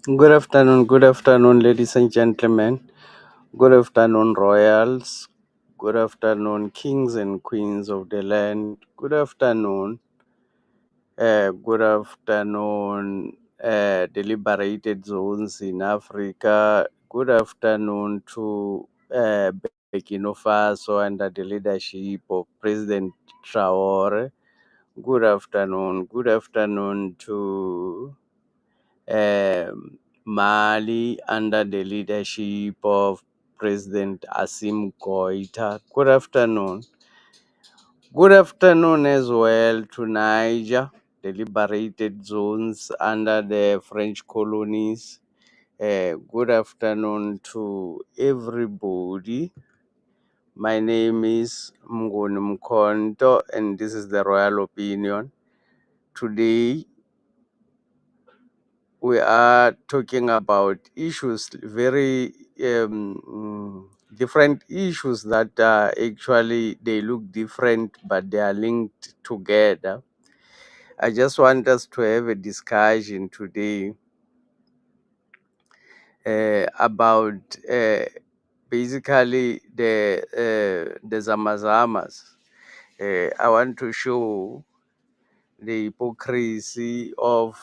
Good afternoon, ladies and gentlemen. Good afternoon, royals. Good afternoon, kings and queens of the land. Good afternoon, deliberated zones in Africa. Good afternoon to Burkina Faso under the leadership of President Traore. Good afternoon. Good afternoon to Mali under the leadership of President Asim Goita. Good afternoon. Good afternoon as well to Niger, the liberated zones under the French colonies. Good afternoon to everybody. My name is Mngoni Mkonto, and this is the Royal Opinion. Today, we are talking about issues, very different issues that actually they look different, but they are linked together. I just want us to have a discussion today about basically the zamas. I want to show the hypocrisy of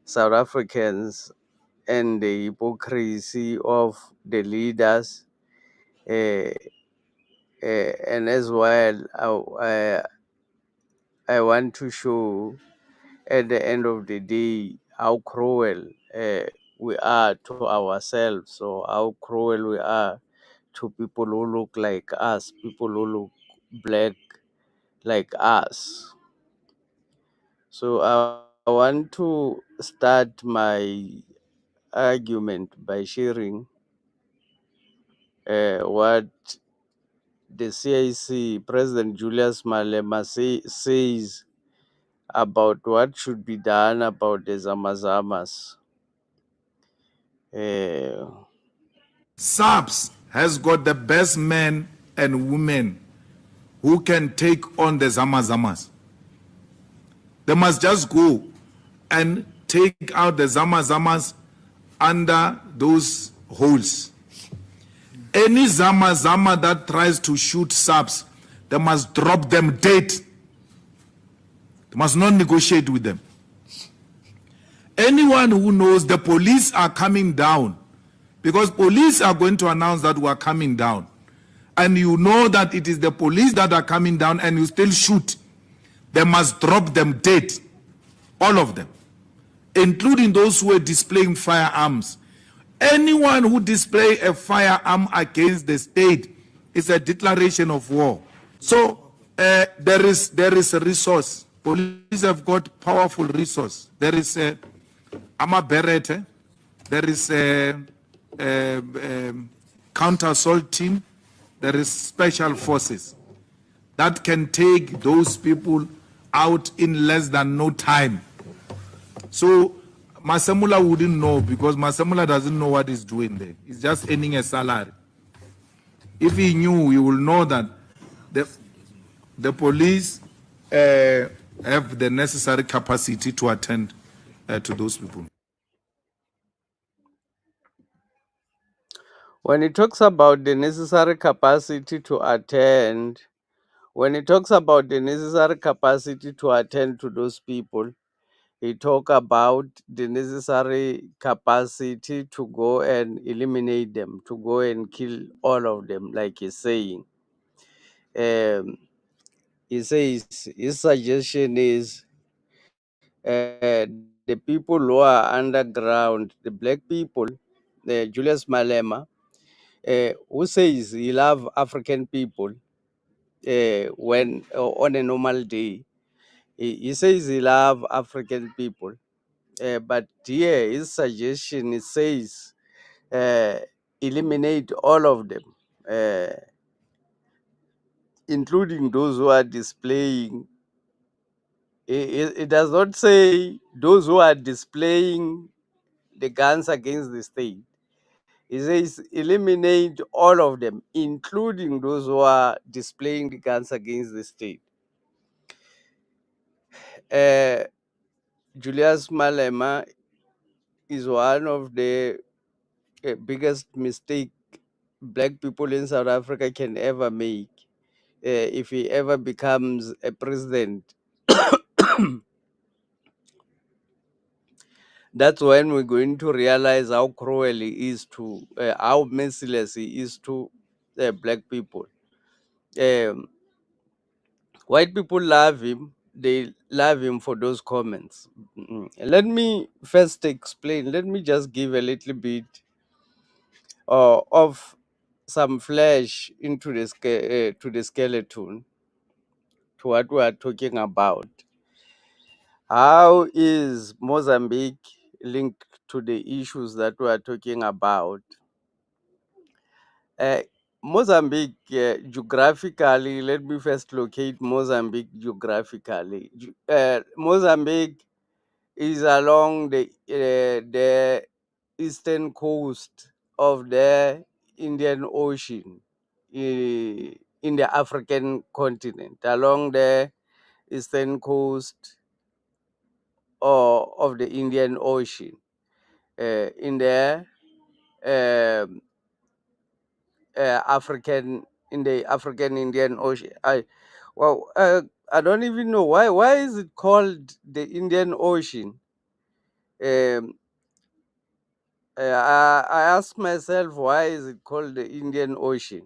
South Africans and the hypocrisy of the leaders, and as well, I want to show at the end of the day how cruel we are to ourselves, or how cruel we are to people who look like us, people who look black like us. So I want to start my argument by sharing what the CIC President Julius Malema says about what should be done about the zamas. SAPS has got the best men and women who can take on the zamas. They must just go and take out the zamas under those holes. Any zama that tries to shoot SAPS, they must drop them dead. They must not negotiate with them. Anyone who knows the police are coming down, because police are going to announce that we are coming down, and you know that it is the police that are coming down and you still shoot, they must drop them dead, all of them, including those who are displaying firearms. Anyone who display a firearm against the state is a declaration of war. So there is a resource. Police have got powerful resource. There is a Berete, there is a counter assault team, there is special forces that can take those people out in less than no time. So Masamula wouldn't know, because Masamula doesn't know what he's doing there. He's just earning a salary. If he knew, he will know that the police have the necessary capacity to attend to those people. When it talks about the necessary capacity to attend, to those people, he talk about the necessary capacity to go and eliminate them, to go and kill all of them, like he's saying. He says his suggestion is the people who are underground, the black people, Julius Malema, who says he love African people when on a normal day. He says he love African people, but here his suggestion, it says eliminate all of them, including those who are displaying. It does not say those who are displaying the guns against the state. It says eliminate all of them, including those who are displaying the guns against the state. Julius Malema is one of the biggest mistake black people in South Africa can ever make. If he ever becomes a president, that's when we're going to realize how cruel he is to, how merciless he is to black people. Um, White people love him. They love him for those comments. Let me first explain. Let me just give a little bit of some flesh into the to the skeleton, to what we are talking about. How is Mozambique linked to the issues that we are talking about? Uh, Mozambique, geographically, let me first locate Mozambique geographically. Mozambique is along the eastern coast of the Indian Ocean, in the African continent, along the eastern coast of the Indian Ocean, in the um, African in the African Indian Ocean. Well, I don't even know why is it called the Indian Ocean. Um, I ask myself, why is it called the Indian Ocean?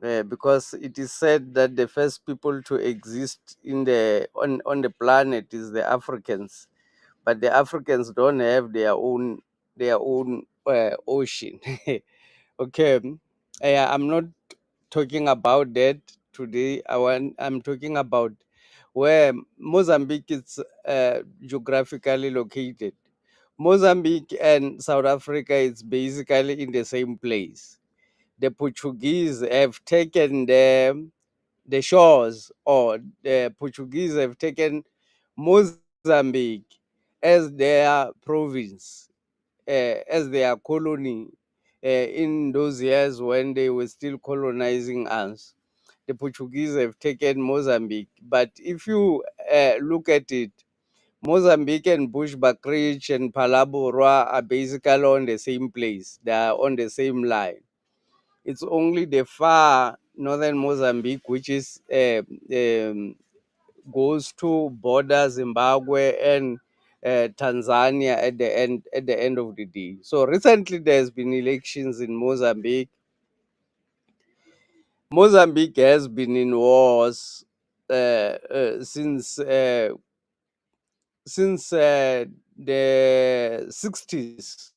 Because it is said that the first people to exist on the planet is the Africans, but the Africans don't have their own ocean. Okay, I'm not talking about that today. I'm talking about where Mozambique is geographically located. Mozambique and South Africa is basically in the same place. The Portuguese have taken the shores, or the Portuguese have taken Mozambique as their province, as their colony, in those years when they were still colonizing us. The Portuguese have taken Mozambique. But if you look at it, Mozambique and Bushbuckridge and Palabora are basically on the same place. They are on the same line. It's only the far northern Mozambique, which is goes to border Zimbabwe and Tanzania at the end of the day. So recently, there's been elections in Mozambique. Mozambique has been in wars since the 60s.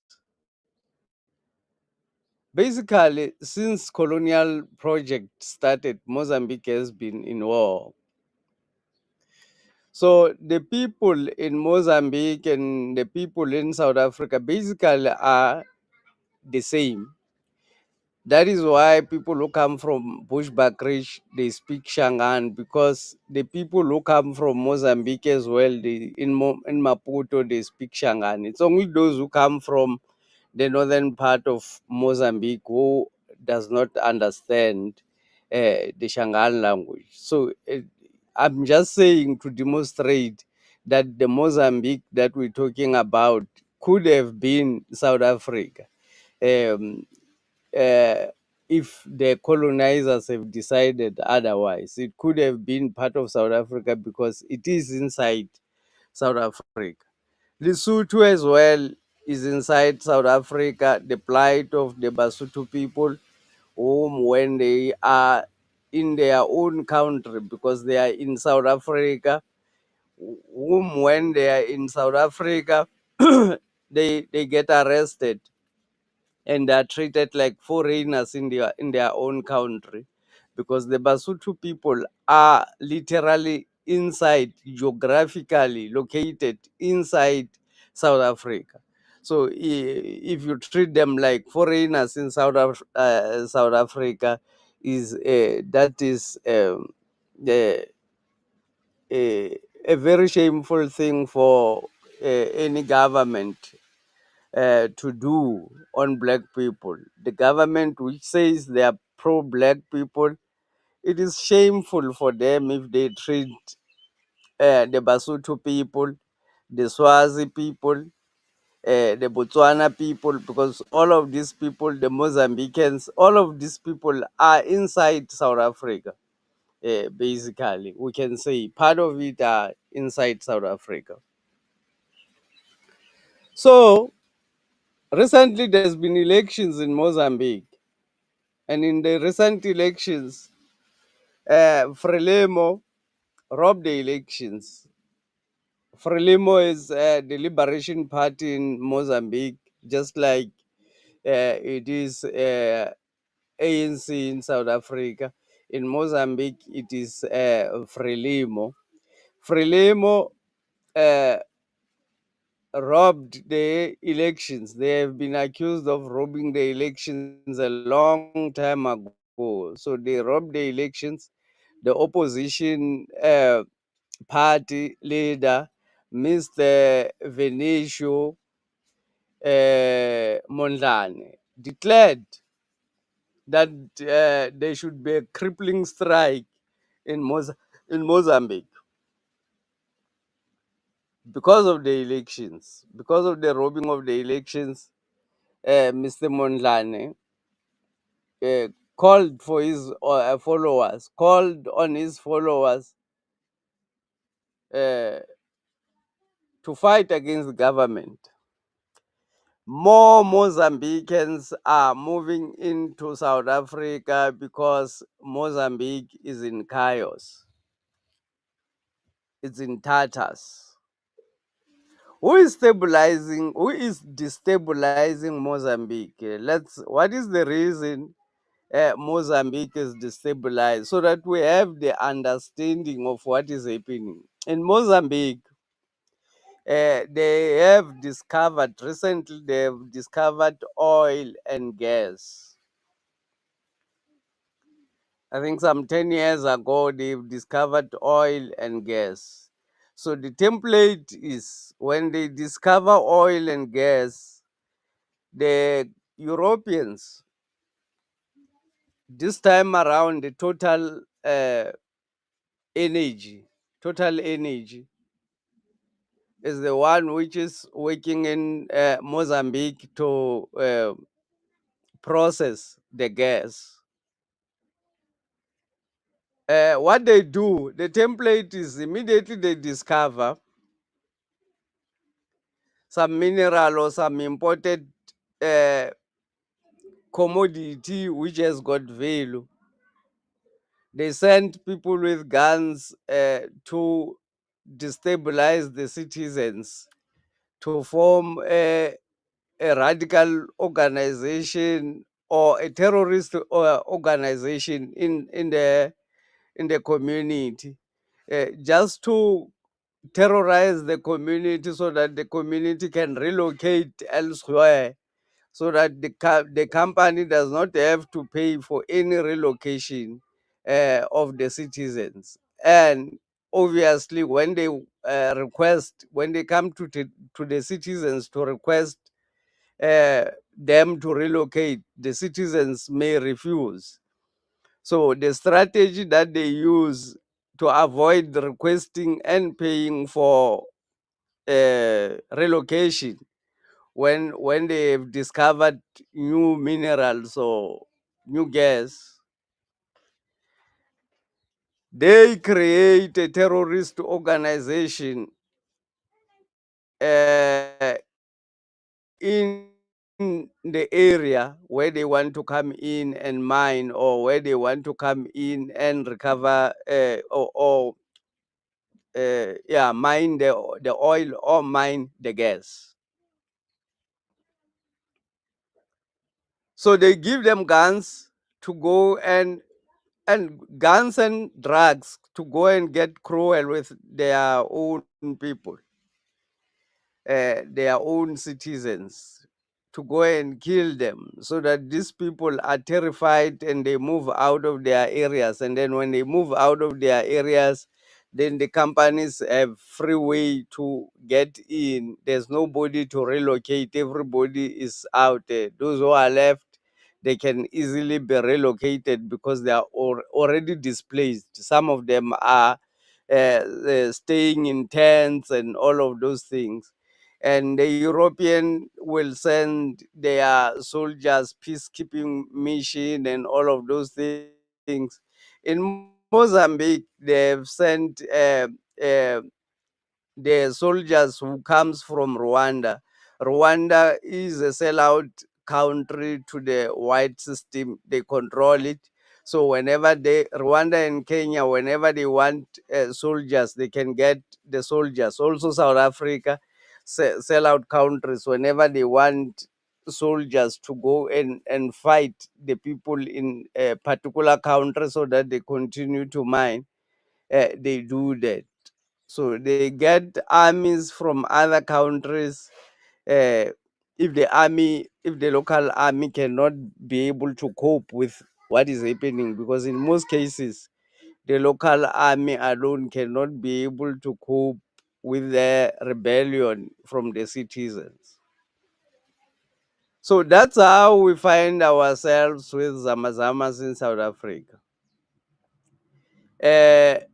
Basically, since colonial project started, Mozambique has been in war. So the people in Mozambique and the people in South Africa basically are the same. That is why people who come from Bushbuckridge, they speak Shangaan, because the people who come from Mozambique as well, in Maputo, they speak Shangaan. It's only those who come from the northern part of Mozambique who does not understand the Shangaan language. So I'm just saying to demonstrate that the Mozambique that we're talking about could have been South Africa. Um, uh, if the colonizers have decided otherwise, it could have been part of South Africa because it is inside South Africa. Lesotho as well is inside South Africa. The plight of the Basotho people, whom when they are in their own country, because they are in South Africa, whom when they are in South Africa, they get arrested and are treated like foreigners in their own country, because the Basotho people are literally inside, geographically located inside South Africa. So if you treat them like foreigners in South Africa, that is a, a very shameful thing for any government to do on black people. The government which says they are pro black people, it is shameful for them if they treat the Basotho people, the Swazi people, the Botswana people, because all of these people, the Mozambicans, all of these people are inside South Africa. Basically, we can say part of it are inside South Africa. So recently, there's been elections in Mozambique, and in the recent elections, Frelimo robbed the elections. Frelimo is the Liberation Party in Mozambique, just like it is ANC in South Africa. In Mozambique, it is Frelimo. Frelimo uh, robbed the elections. They have been accused of robbing the elections a long time ago. So they robbed the elections. The opposition party leader, Mr. Venicio Mondlane, declared that there should be a crippling strike in, in Mozambique because of the elections, because of the robbing of the elections. Mr. Mondlane uh, called for his followers, called on his followers uh, to fight against the government. More Mozambicans are moving into South Africa because Mozambique is in chaos. It's in tatters. Who is stabilizing? Who is destabilizing Mozambique? What is the reason Mozambique is destabilized, so that we have the understanding of what is happening in Mozambique? They have discovered recently. They have discovered oil and gas. I think some 10 years ago they've discovered oil and gas. So the template is when they discover oil and gas, the Europeans, this time around, the energy, total energy is the one which is working in Mozambique to process the gas. What they do, the template is immediately they discover some mineral or some imported uh, commodity which has got value. They send people with guns to destabilize the citizens, to form a radical organization or a terrorist organization in the community, just to terrorize the community so that the community can relocate elsewhere, so that the company does not have to pay for any relocation of the citizens. And obviously, when they when they come to the citizens to request uh, them to relocate, the citizens may refuse. So the strategy that they use to avoid requesting and paying for relocation, when they've discovered new minerals or new gas, they create a terrorist organization uh, in the area where they want to come in and mine, or where they want to come in and recover or mine the oil or mine the gas. So they give them guns to go and guns and drugs to go and get cruel with their own people, their own citizens, to go and kill them, so that these people are terrified and they move out of their areas. And then when they move out of their areas, then the companies have free way to get in. There's nobody to relocate. Everybody is out there. Those who are left, they can easily be relocated because they are already displaced. Some of them are staying in tents and all of those things. and the European will send their soldiers, peacekeeping mission, and all of those things. In Mozambique, they've sent the soldiers who comes from Rwanda. Rwanda is a sellout country to the white system. They control it. So whenever Rwanda and Kenya, whenever they want soldiers, they can get the soldiers. Also South Africa, sellout countries, whenever they want soldiers to go and fight the people in a particular country so that they continue to mine, they do that. So they get armies from other countries. Uh, if the local army cannot be able to cope with what is happening, because in most cases, the local army alone cannot be able to cope with the rebellion from the citizens. So that's how we find ourselves with zamas in South Africa. Uh,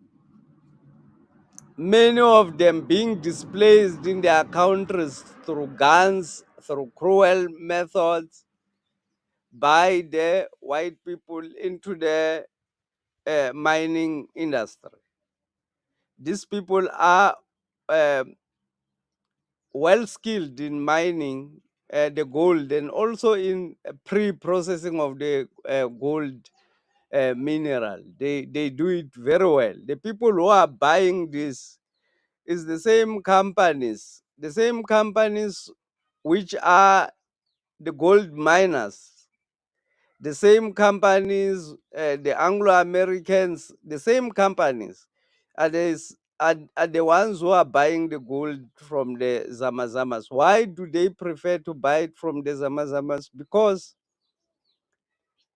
Many of them being displaced in their countries through guns, through cruel methods by the white people into the mining industry. These people are um well skilled in mining the gold, and also in pre-processing of the gold mineral. They do it very well. The people who are buying this is the same companies which are the gold miners, the same companies, the Anglo-Americans, the same companies are the ones who are buying the gold from the zamas. Why do they prefer to buy it from the zamas? Because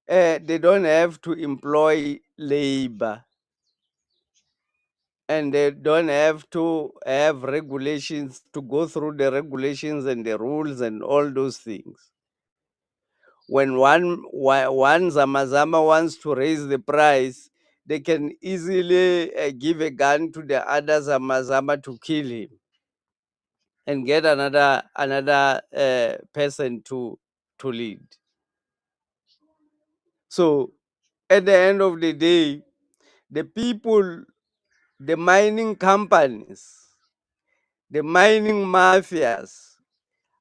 they don't have to employ labor, and they don't have to have regulations, to go through the regulations and the rules and all those things. When one zamazama wants to raise the price, they can easily give a gun to the other zamazama to kill him and get another person to lead. So at the end of the day, the people, the mining companies, the mining mafias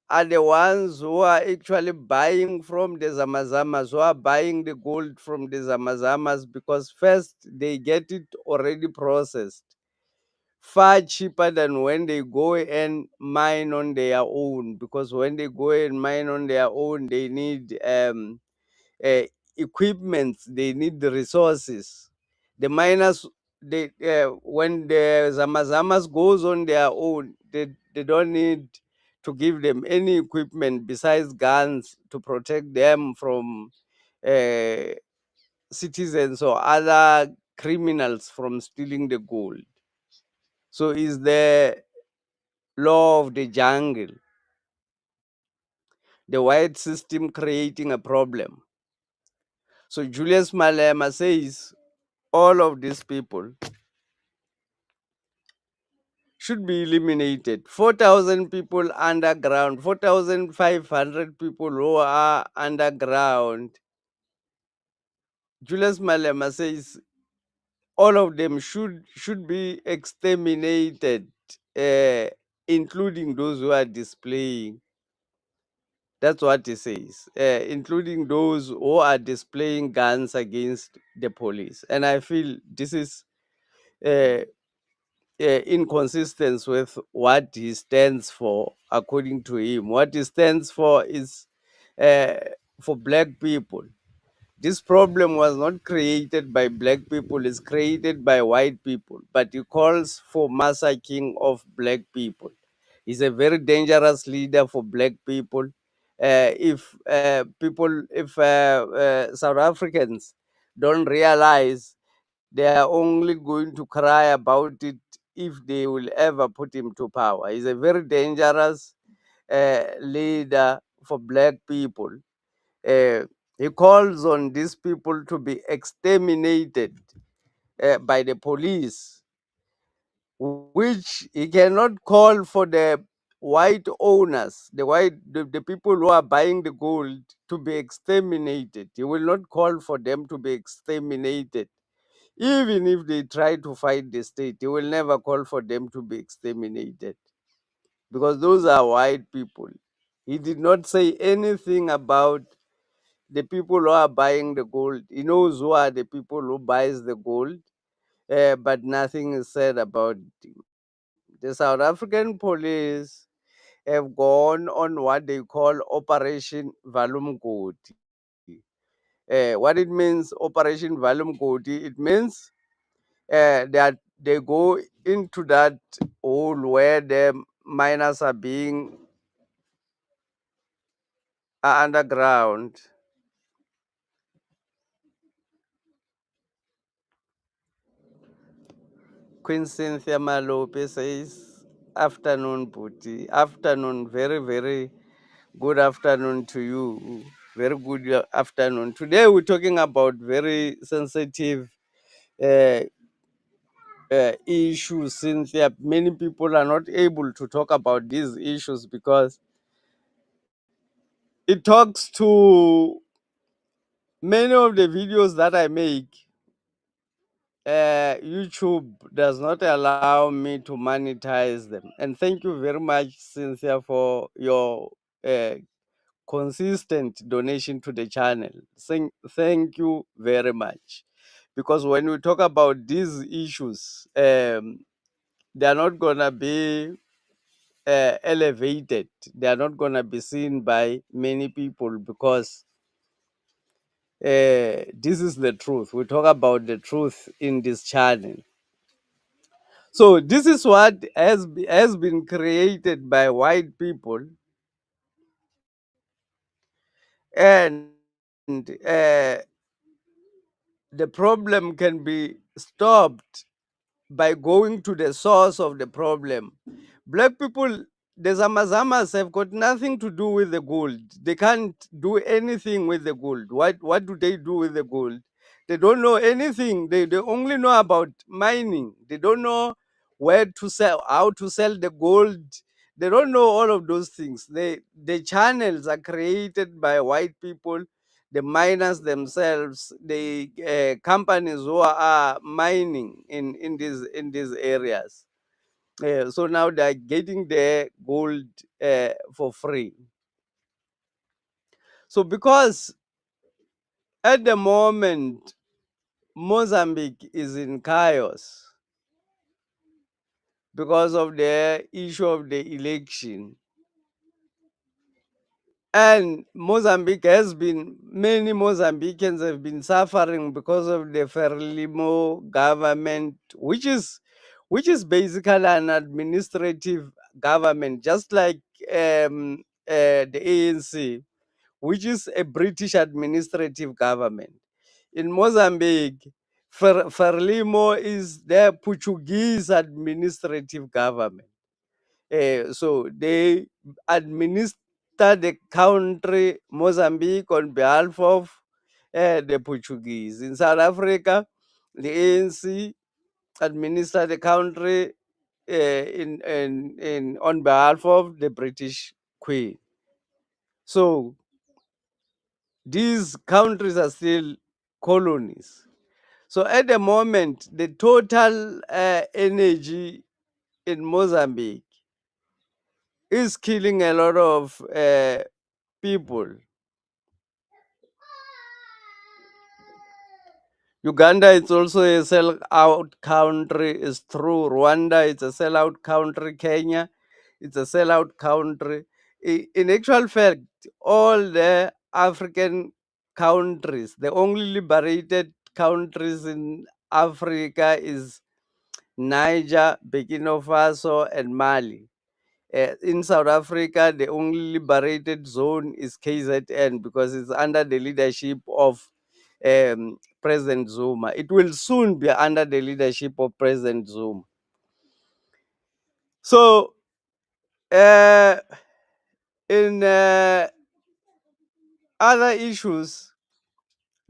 are the ones who are actually buying from the zamazamas, who are buying the gold from the zamazamas, because first they get it already processed far cheaper than when they go and mine on their own. Because when they go and mine on their own, they need uh, equipment, they need the resources. The miners, when the zamazamas goes on their own, they don't need to give them any equipment besides guns to protect them from uh, citizens or other criminals from stealing the gold. So is the law of the jungle, the white system creating a problem. So Julius Malema says all of these people should be eliminated. 4,000 people underground, 4,500 people who are underground. Julius Malema says all of them should be exterminated, uh, including those who are displaying. That's what he says, including those who are displaying guns against the police. And I feel this is uh, inconsistent with what he stands for, according to him. What he stands for is uh, for black people. This problem was not created by black people, it's created by white people, but he calls for massacring of black people. He's a very dangerous leader for black people. If South Africans don't realize, they are only going to cry about it if they will ever put him to power. He's a very dangerous leader for black people. Uh, he calls on these people to be exterminated by the police, which he cannot call for the white owners, the people who are buying the gold, to be exterminated. He will not call for them to be exterminated. Even if they try to fight the state, he will never call for them to be exterminated, because those are white people. He did not say anything about the people who are buying the gold. He knows who are the people who buys the gold, but nothing is said about it. The South African police have gone on what they call Operation Valumgoti. What it means, Operation Valumgoti, it means that they go into that hole where the miners are being underground. Queen Cynthia Malope says, "Afternoon, Booty. Afternoon, very, very good afternoon to you. Very good afternoon. Today we're talking about very sensitive uh, issues, since many people are not able to talk about these issues because it talks to many of the videos that I make. YouTube does not allow me to monetize them. And thank you very much, Cynthia, for your uh, consistent donation to the channel. Thank you very much. Because when we talk about these issues, they are not going to be elevated. They are not going to be seen by many people because this is the truth. We talk about the truth in this channel. So this is what has been created by white people, and the problem can be stopped by going to the source of the problem. Black people, the zamas have got nothing to do with the gold. They can't do anything with the gold. What do they do with the gold? They don't know anything. They only know about mining. They don't know where to sell, how to sell the gold. They don't know all of those things. The channels are created by white people, the miners themselves, the companies who are mining in these areas. So now they are getting their gold for free. So because at the moment Mozambique is in chaos because of the issue of the election, and many Mozambicans have been suffering because of the Frelimo government, which is basically an administrative government, just like the ANC, which is a British administrative government. In Mozambique, Frelimo is the Portuguese administrative government. So they administer the country Mozambique on behalf of the Portuguese. In South Africa, the ANC administer the country in on behalf of the British Queen. So these countries are still colonies. So at the moment, the total energy in Mozambique is killing a lot of people. Uganda is also a sell-out country. It's true. Rwanda is a sellout country. Kenya it's a sellout country. In actual fact, all the African countries, the only liberated countries in Africa is Niger, Burkina Faso, and Mali. In South Africa, the only liberated zone is KZN because it's under the leadership of President Zuma. It will soon be under the leadership of President Zuma. So, in other issues,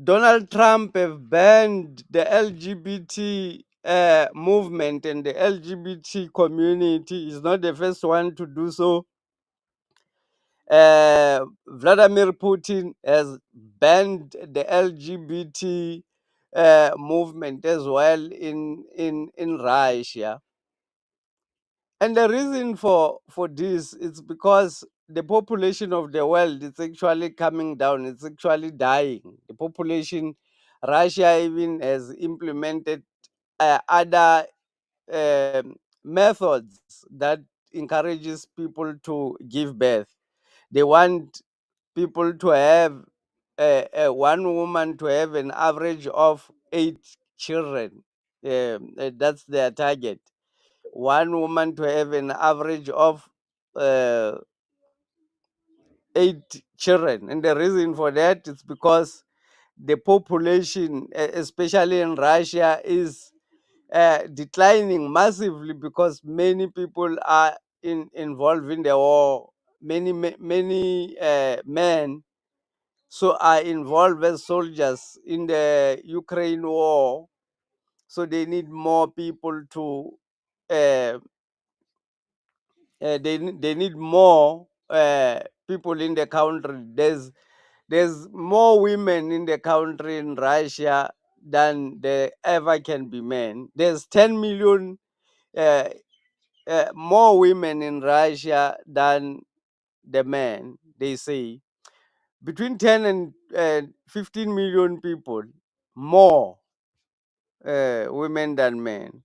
Donald Trump have banned the LGBT movement and the LGBT community is not the first one to do so. Vladimir Putin has banned the LGBT movement as well in Russia. And the reason for this is because the population of the world is actually coming down. It's actually dying. The population, Russia even has implemented other methods that encourages people to give birth. They want people to have one woman to have an average of 8 children. That's their target. One woman to have an average of uh, 8 children. And the reason for that is because the population, especially in Russia, is declining massively because many people are involved in the war. Many men so are involved as soldiers in the Ukraine war. So they need more people to uh, they need more people in the country. There's more women in the country in Russia than there ever can be men. There's 10 million uh, more women in Russia than the men. They say between 10 and 15 million people more women than men.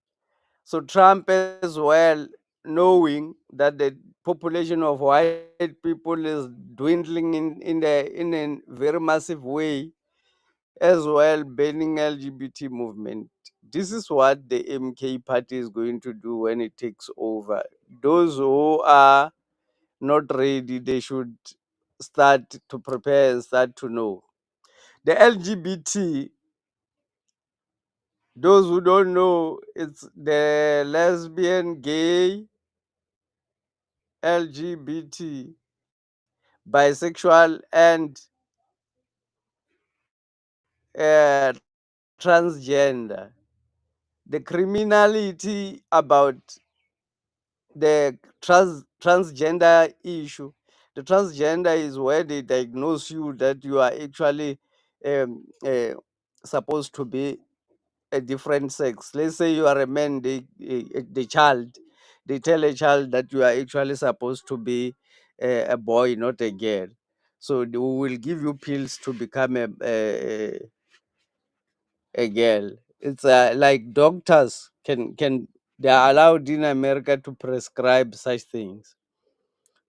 So Trump as well, knowing that the population of white people is dwindling in a very massive way, as well banning LGBT movement. This is what the MK party is going to do when it takes over. Those who are not ready, they should start to prepare and start to know. The LGBT, those who don't know, it's the lesbian, gay, LGBT, bisexual, and transgender. The criminality about the transgender issue. The transgender is where they diagnose you that you are actually um, uh, supposed to be a different sex. Let's say you are a man, the child, they tell a child that you are actually supposed to be a boy, not a girl. So they will give you pills to become a girl. It's like doctors can they are allowed in America to prescribe such things.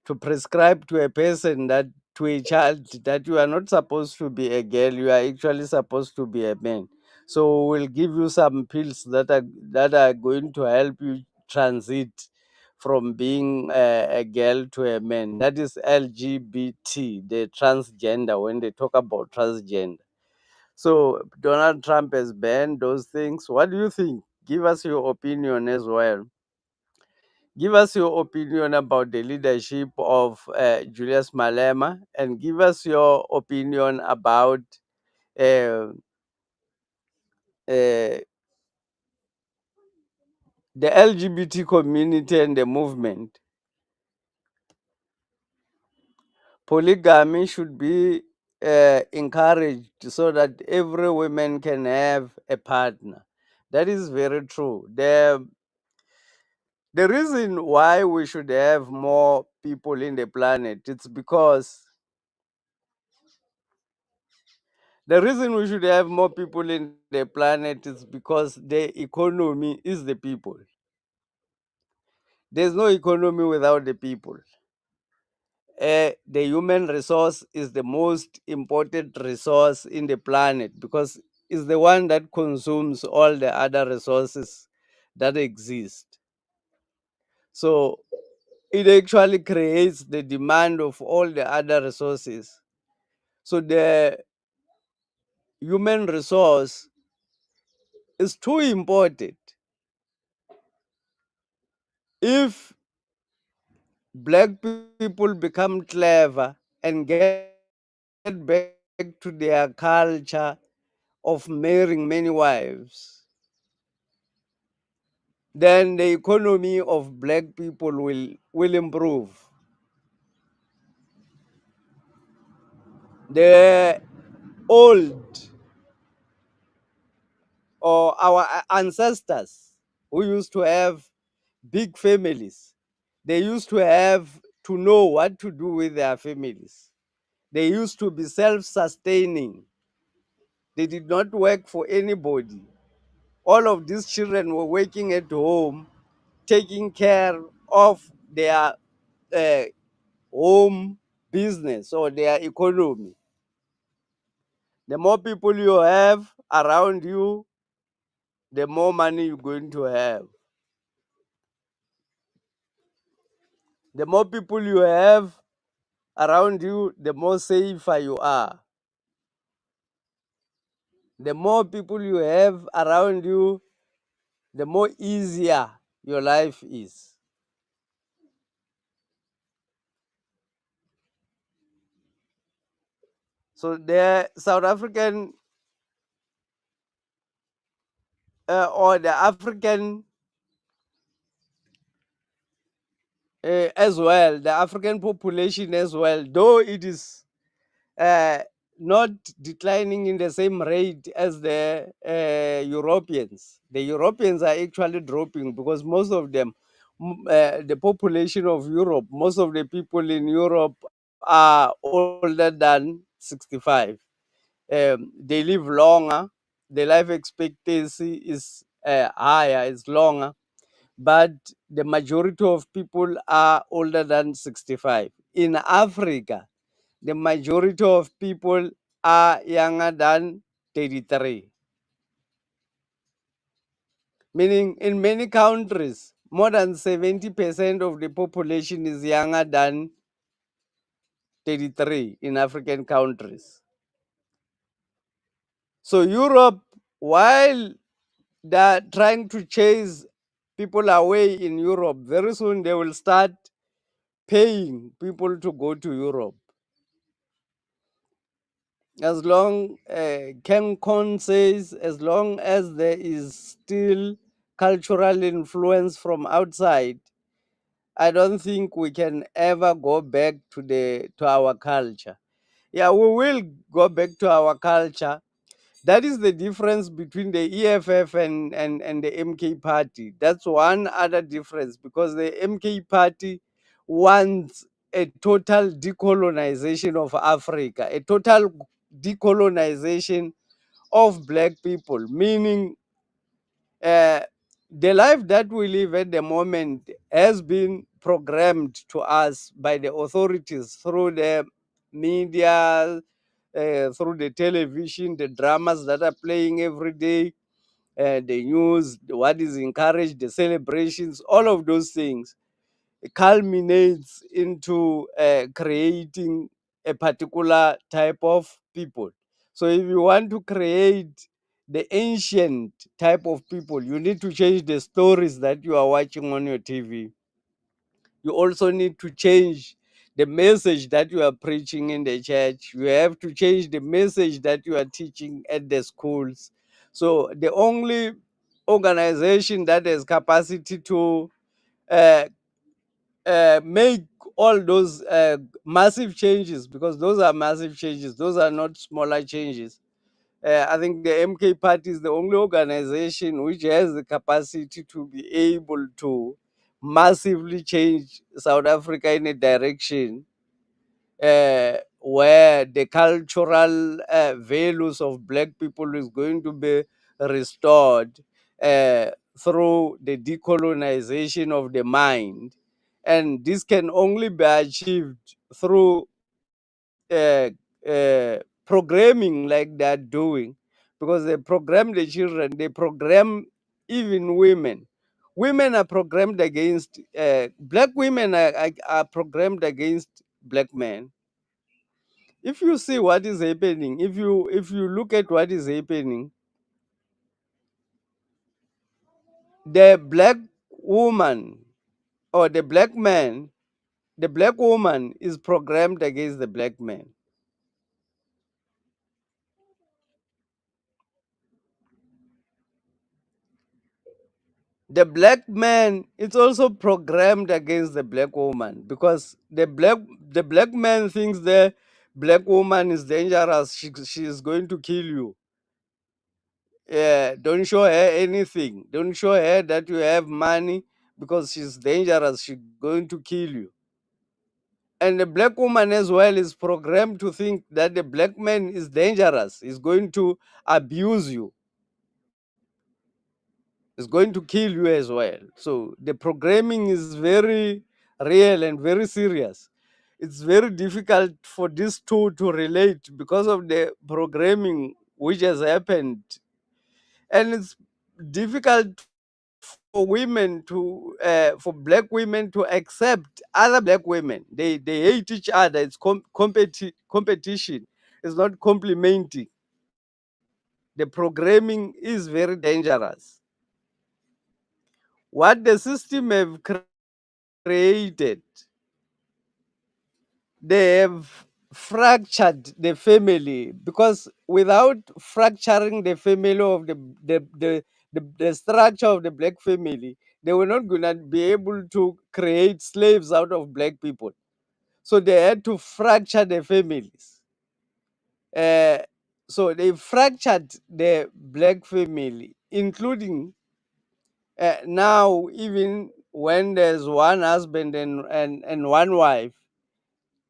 To prescribe to a person that to a child that you are not supposed to be a girl, you are actually supposed to be a man. So we'll give you some pills that are going to help you transit from being a girl to a man. That is LGBT, the transgender, when they talk about transgender. So Donald Trump has banned those things. What do you think? Give us your opinion as well. Give us your opinion about the leadership of Julius Malema, and give us your opinion about uh, uh, the LGBT community and the movement. Polygamy should be encouraged so that every woman can have a partner. That is very true. The reason why we should have more people in the planet, it's because the reason we should have more people in the planet is because the economy is the people. There's no economy without the people. The human resource is the most important resource in the planet because it's the one that consumes all the other resources that exist. So it actually creates the demand of all the other resources. So the human resource is too important. If black people become clever and get back to their culture of marrying many wives, then the economy of black people will improve. The old or our ancestors who used to have big families, they used to have to know what to do with their families. They used to be self-sustaining. They did not work for anybody. All of these children were working at home, taking care of their uh, home business or their economy. The more people you have around you, the more money you're going to have. The more people you have around you, the more safer you are. The more people you have around you, the more easier your life is. So the South African or the African as well, the African population as well, though it is uh, not declining in the same rate as the Europeans. The Europeans are actually dropping because most of them, the population of Europe, most of the people in Europe are older than 65. They live longer. The life expectancy is higher, it's longer, but the majority of people are older than 65. In Africa, the majority of people are younger than 33. Meaning, in many countries, more than 70% of the population is younger than 33 in African countries. So, Europe, while they're trying to chase people away in Europe, very soon they will start paying people to go to Europe. As long, Ken Con says, as long as there is still cultural influence from outside, I don't think we can ever go back to our culture. Yeah, we will go back to our culture. That is the difference between the EFF and the MK party. That's one other difference, because the MK party wants a total decolonization of Africa, a total decolonization of black people, meaning uh, the life that we live at the moment has been programmed to us by the authorities through the media, through the television, the dramas that are playing every day, the news, what is encouraged, the celebrations, all of those things culminates into creating a particular type of people. So if you want to create the ancient type of people, you need to change the stories that you are watching on your TV. You also need to change the message that you are preaching in the church. You have to change the message that you are teaching at the schools. So the only organization that has capacity to uh, make all those massive changes, because those are massive changes, those are not smaller changes. I think the MK party is the only organization which has the capacity to be able to massively change South Africa in a direction where the cultural values of black people is going to be restored through the decolonization of the mind. And this can only be achieved through uh, programming like they're doing, because they program the children, they program even women. Women are programmed against, black women are programmed against black men. If you see what is happening, if you look at what is happening, the black woman or the black man, the black woman is programmed against the black man. The black man is also programmed against the black woman, because the black man thinks the black woman is dangerous. She is going to kill you. Yeah, don't show her anything. Don't show her that you have money, because she's dangerous. She's going to kill you. And the black woman as well is programmed to think that the black man is dangerous. He's going to abuse you. Is going to kill you as well. So the programming is very real and very serious. It's very difficult for these two to relate because of the programming which has happened. And it's difficult for women to, for black women to accept other black women. They hate each other. It's competition. It's not complimenting. The programming is very dangerous. What the system have created, they have fractured the family, because without fracturing the family of the structure of the black family, they were not going to be able to create slaves out of black people. So they had to fracture the families. Uh, so they fractured the black family, including now, even when there's one husband and one wife,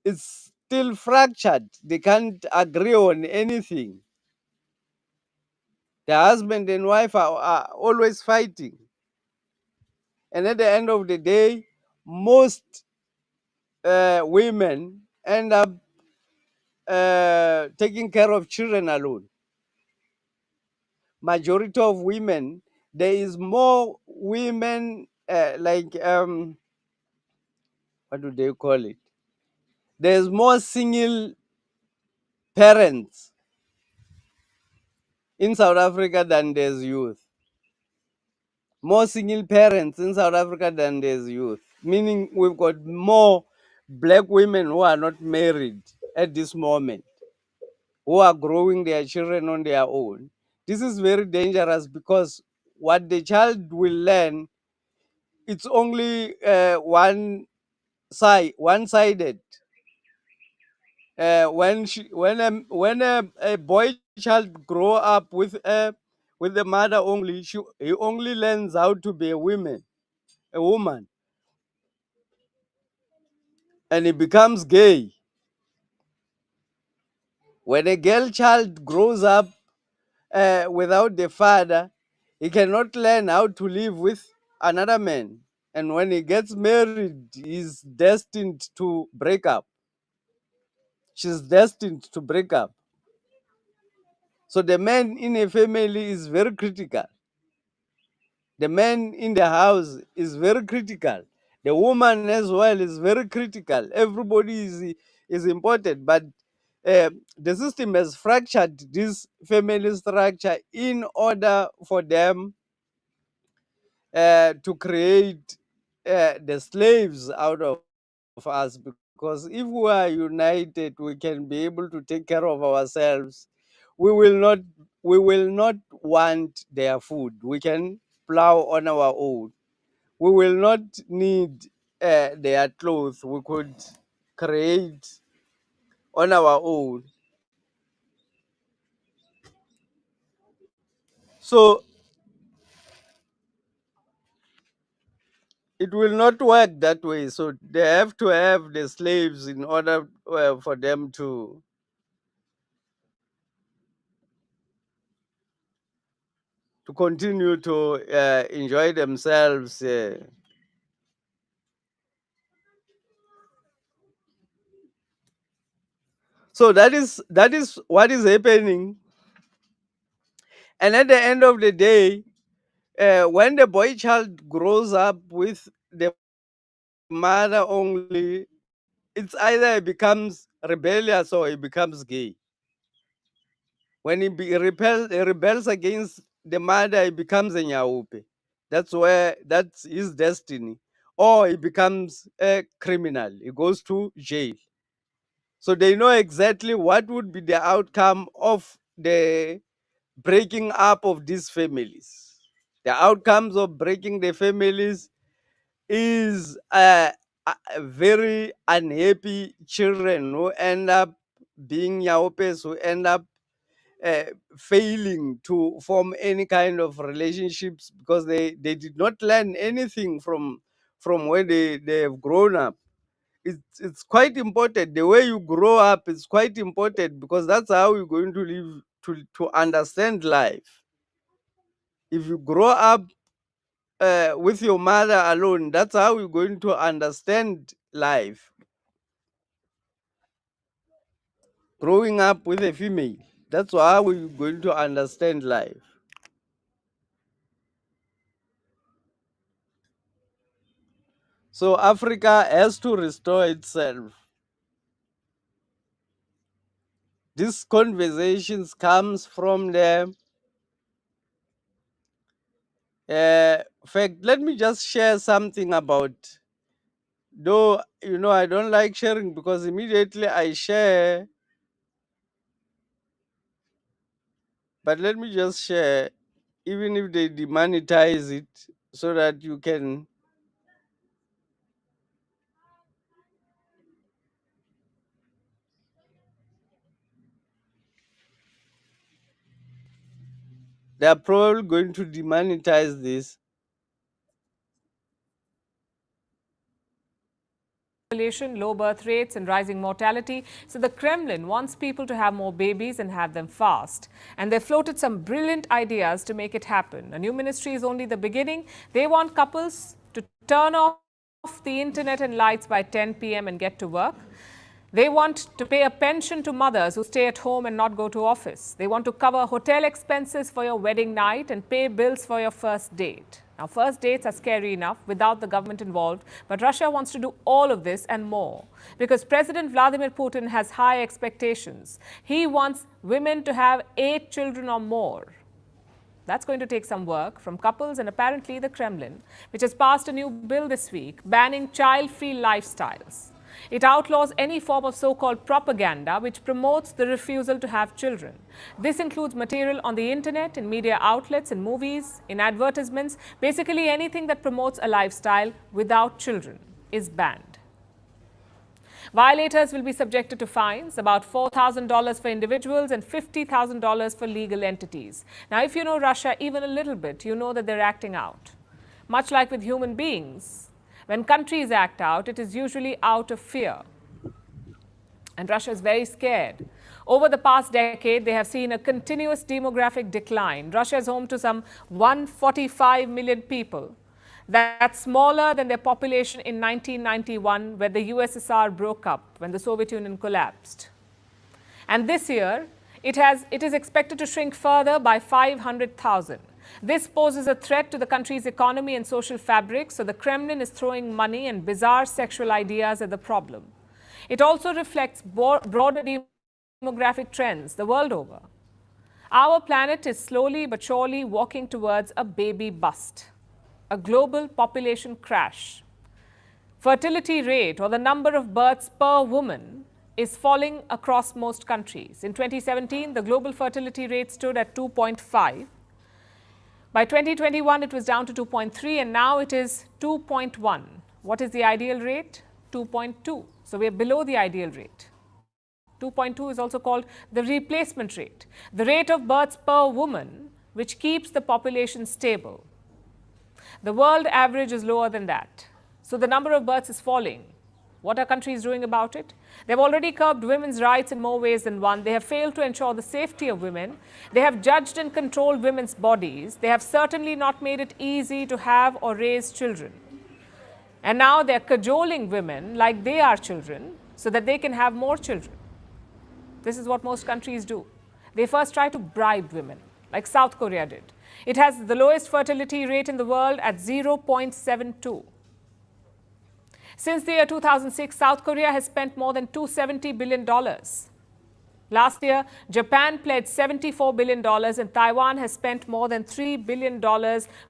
it's still fractured. They can't agree on anything. The husband and wife are always fighting. And at the end of the day, most women end up taking care of children alone. Majority of women, there is more women, what do they call it? There's more single parents in South Africa than there's youth. More single parents in South Africa than there's youth. Meaning we've got more black women who are not married at this moment, who are growing their children on their own. This is very dangerous, because what the child will learn, it's only one sided. When a boy child grow up with the mother only, he only learns how to be a woman, and he becomes gay. When a girl child grows up without the father, he cannot learn how to live with another man. And when he gets married, he's destined to break up. She's destined to break up. So the man in a family is very critical. The man in the house is very critical. The woman as well is very critical. Everybody is important, but the system has fractured this family structure in order for them to create the slaves out of us. Because if we are united, we can be able to take care of ourselves. We will not want their food. We can plow on our own. We will not need their clothes. We could create on our own. So it will not work that way. So they have to have the slaves in order for them to continue to enjoy themselves. So that is what is happening. And at the end of the day, when the boy child grows up with the mother only, it's either he becomes rebellious or he becomes gay. When he rebels against the mother, he becomes a nyaupe. That's his destiny. Or he becomes a criminal. He goes to jail. So they know exactly what would be the outcome of the breaking up of these families. The outcomes of breaking the families is very unhappy children who end up being yaopes, who end up uh, failing to form any kind of relationships because they did not learn anything from where they have grown up. It's quite important. The way you grow up is quite important because that's how you're going to live to understand life. If you grow up with your mother alone, that's how you're going to understand life. Growing up with a female, that's how we're going to understand life. So Africa has to restore itself. These conversations comes from the fact. Let me just share something about, though I don't like sharing because immediately I share, but let me just share, even if they demonetize it, so that you can. They are probably going to demonetize this. Population, low birth rates, and rising mortality. So the Kremlin wants people to have more babies and have them fast. And they floated some brilliant ideas to make it happen. A new ministry is only the beginning. They want couples to turn off the internet and lights by 10 p.m. and get to work. They want to pay a pension to mothers who stay at home and not go to office. They want to cover hotel expenses for your wedding night and pay bills for your first date. Now, first dates are scary enough without the government involved, but Russia wants to do all of this and more because President Vladimir Putin has high expectations. He wants women to have 8 children or more. That's going to take some work from couples and apparently the Kremlin, which has passed a new bill this week banning child-free lifestyles. It outlaws any form of so-called propaganda which promotes the refusal to have children. This includes material on the internet, in media outlets, in movies, in advertisements. Basically anything that promotes a lifestyle without children is banned. Violators will be subjected to fines, about $4,000 for individuals and $50,000 for legal entities. Now, if you know Russia even a little bit, you know that they're acting out. Much like with human beings, when countries act out, it is usually out of fear. And Russia is very scared. Over the past decade, they have seen a continuous demographic decline. Russia is home to some 145 million people. That's smaller than their population in 1991, when the USSR broke up, when the Soviet Union collapsed. And this year, it is expected to shrink further by 500,000. This poses a threat to the country's economy and social fabric, so the Kremlin is throwing money and bizarre sexual ideas at the problem. It also reflects broader demographic trends the world over. Our planet is slowly but surely walking towards a baby bust, a global population crash. Fertility rate, or the number of births per woman, is falling across most countries. In 2017, the global fertility rate stood at 2.5. By 2021, it was down to 2.3, and now it is 2.1. What is the ideal rate? 2.2. So we are below the ideal rate. 2.2 is also called the replacement rate, the rate of births per woman, which keeps the population stable. The world average is lower than that. So the number of births is falling. What are countries doing about it? They've already curbed women's rights in more ways than one. They have failed to ensure the safety of women. They have judged and controlled women's bodies. They have certainly not made it easy to have or raise children. And now they're cajoling women like they are children so that they can have more children. This is what most countries do. They first try to bribe women, like South Korea did. It has the lowest fertility rate in the world at 0.72. Since the year 2006, South Korea has spent more than $270 billion. Last year, Japan pledged $74 billion and Taiwan has spent more than $3 billion.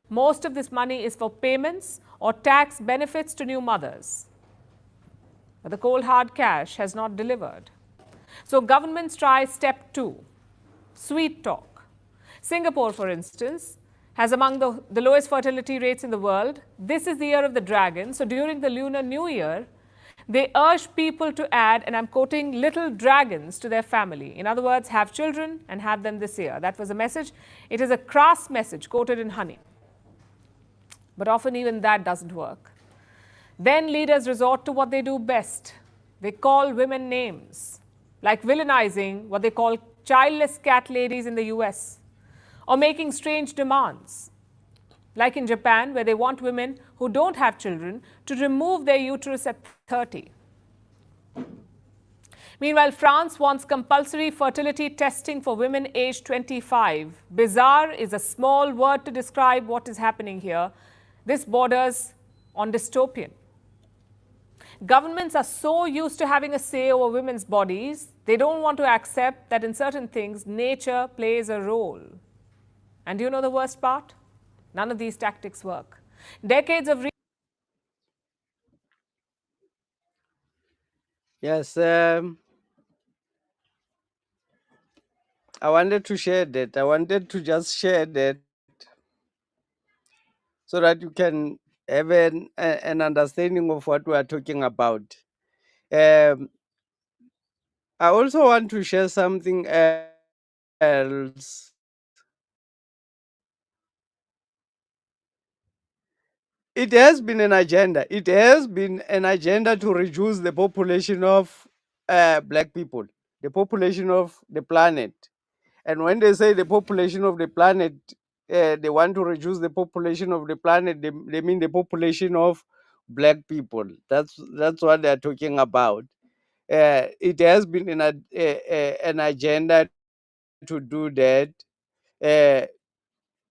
Most of this money is for payments or tax benefits to new mothers. But the cold hard cash has not delivered. So governments try step 2, sweet talk. Singapore, for instance, has among the lowest fertility rates in the world. This is the year of the dragon. So during the Lunar New Year, they urge people to add, and I'm quoting, little dragons to their family. In other words, have children and have them this year. That was a message. It is a crass message quoted in honey. But often even that doesn't work. Then leaders resort to what they do best. They call women names, like villainizing what they call childless cat ladies in the US, or making strange demands, like in Japan, where they want women who don't have children to remove their uterus at 30. Meanwhile, France wants compulsory fertility testing for women aged 25. Bizarre is a small word to describe what is happening here. This borders on dystopian. Governments are so used to having a say over women's bodies, they don't want to accept that in certain things, nature plays a role. And do you know the worst part? None of these tactics work. Decades of Yes, I wanted to share that. I wanted to just share that so that you can have an understanding of what we are talking about. Um, I also want to share something else. It has been an agenda. It has been an agenda to reduce the population of black people, the population of the planet. And when they say the population of the planet, they want to reduce the population of the planet. They mean the population of black people. That's what they're talking about. It has been an agenda to do that.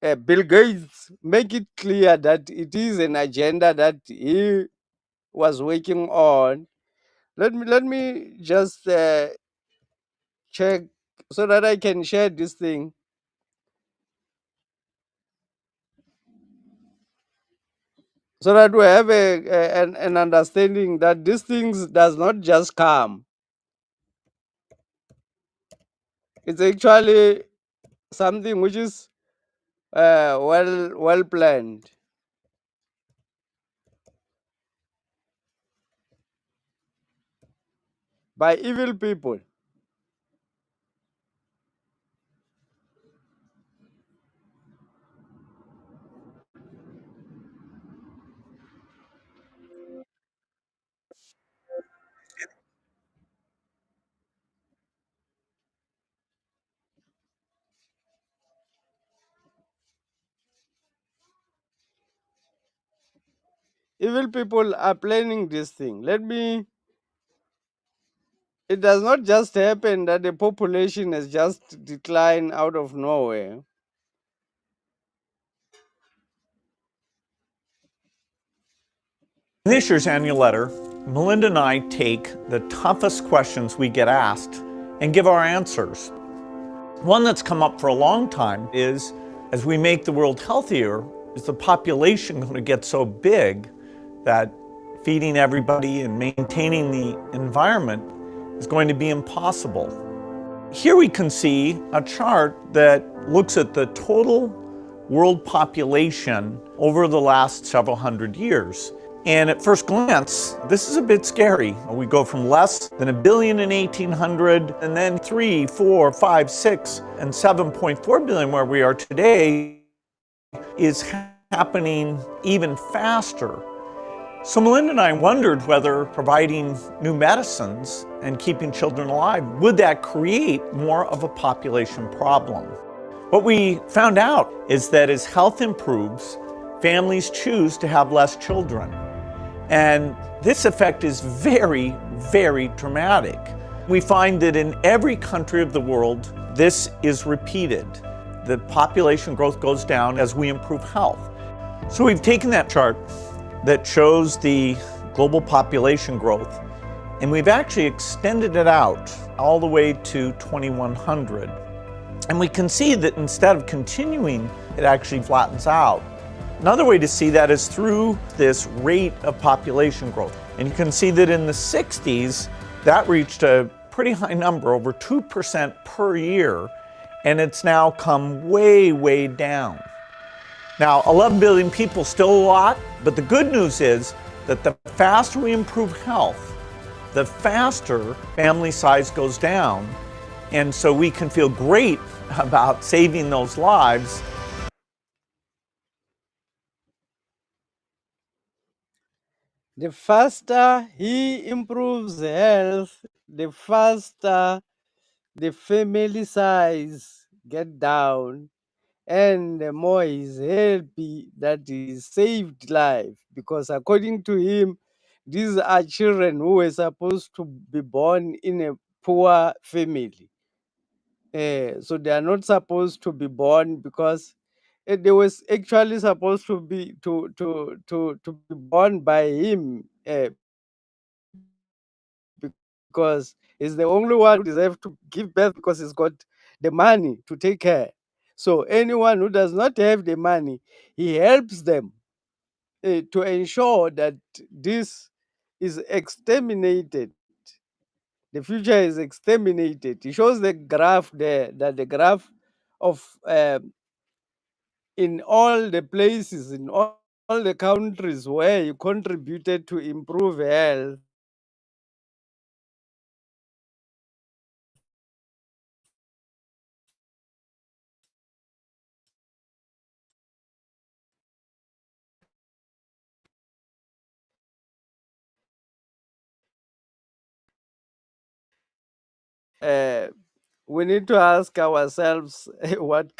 Uh, Bill Gates make it clear that it is an agenda that he was working on. Let me just check so that I can share this thing, so that we have an understanding that these things does not just come. It's actually something which is well planned by evil people. Evil people are planning this thing. It does not just happen that the population has just declined out of nowhere. In this year's annual letter, Melinda and I take the toughest questions we get asked and give our answers. One that's come up for a long time is, as we make the world healthier, is the population going to get so big that feeding everybody and maintaining the environment is going to be impossible? Here we can see a chart that looks at the total world population over the last several hundred years. And at first glance, this is a bit scary. We go from less than 1 billion in 1800, and then 3, 4, 5, 6, and 7.4 billion where we are today is happening even faster. So Melinda and I wondered whether providing new medicines and keeping children alive, would that create more of a population problem? What we found out is that as health improves, families choose to have less children. And this effect is very, very dramatic. We find that in every country of the world, this is repeated. The population growth goes down as we improve health. So we've taken that chart that shows the global population growth, and we've actually extended it out all the way to 2100. And we can see that instead of continuing, it actually flattens out. Another way to see that is through this rate of population growth. And you can see that in the 60s, that reached a pretty high number, over 2% per year, and it's now come way, way down. Now, 11 billion people, still a lot, but the good news is that the faster we improve health, the faster family size goes down. And so we can feel great about saving those lives. The faster he improves health, the faster the family size get down, and the more he's happy that he saved life. Because according to him, these are children who were supposed to be born in a poor family. So they are not supposed to be born because they was actually supposed to be to be born by him, because he's the only one who deserves to give birth because he's got the money to take care. So anyone who does not have the money, he helps them to ensure that this is exterminated. The future is exterminated. He shows the graph there, that the graph of in all the places, in all the countries where he contributed to improve health, we need to ask ourselves what